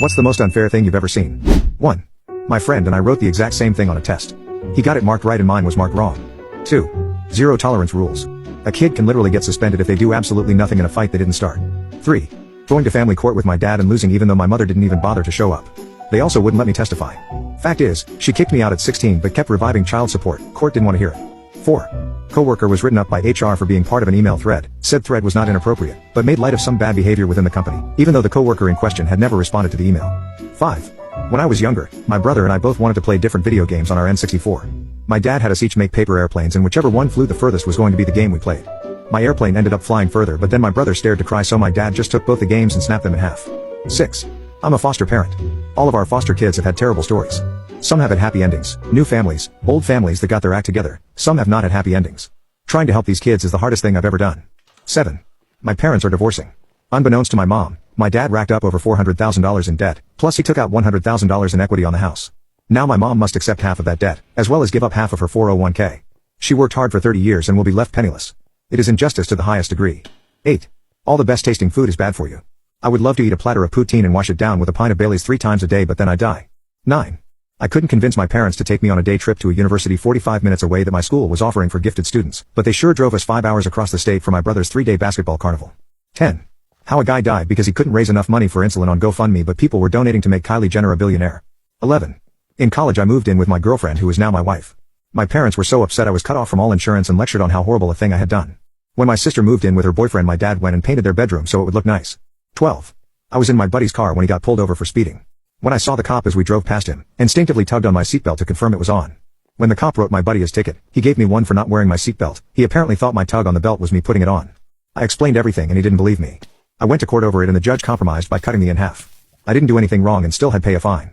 What's the most unfair thing you've ever seen? 1. My friend and I wrote the exact same thing on a test. He got it marked right and mine was marked wrong. 2. Zero tolerance rules. A kid can literally get suspended if they do absolutely nothing in a fight they didn't start. 3. Going to family court with my dad and losing even though my mother didn't even bother to show up. They also wouldn't let me testify. Fact is, she kicked me out at 16 but kept reviving child support. Court didn't want to hear it. 4. Coworker was written up by HR for being part of an email thread. Said thread was not inappropriate, but made light of some bad behavior within the company, even though the coworker in question had never responded to the email. 5. When I was younger, my brother and I both wanted to play different video games on our N64. My dad had us each make paper airplanes and whichever one flew the furthest was going to be the game we played. My airplane ended up flying further but then my brother stared to cry so my dad just took both the games and snapped them in half. 6. I'm a foster parent. All of our foster kids have had terrible stories. Some have had happy endings, new families, old families that got their act together, some have not had happy endings. Trying to help these kids is the hardest thing I've ever done. 7. My parents are divorcing. Unbeknownst to my mom, my dad racked up over $400,000 in debt, plus he took out $100,000 in equity on the house. Now my mom must accept half of that debt, as well as give up half of her 401k. She worked hard for 30 years and will be left penniless. It is injustice to the highest degree. 8. All the best tasting food is bad for you. I would love to eat a platter of poutine and wash it down with a pint of Baileys 3 times a day but then I die. 9. I couldn't convince my parents to take me on a day trip to a university 45 minutes away that my school was offering for gifted students, but they sure drove us 5 hours across the state for my brother's 3-day basketball carnival. 10. How a guy died because he couldn't raise enough money for insulin on GoFundMe but people were donating to make Kylie Jenner a billionaire. 11. In college I moved in with my girlfriend who is now my wife. My parents were so upset I was cut off from all insurance and lectured on how horrible a thing I had done. When my sister moved in with her boyfriend my dad went and painted their bedroom so it would look nice. 12. I was in my buddy's car when he got pulled over for speeding. When I saw the cop as we drove past him, instinctively tugged on my seatbelt to confirm it was on. When the cop wrote my buddy his ticket, he gave me one for not wearing my seatbelt. He apparently thought my tug on the belt was me putting it on. I explained everything and he didn't believe me. I went to court over it and the judge compromised by cutting me in half. I didn't do anything wrong and still had pay a fine.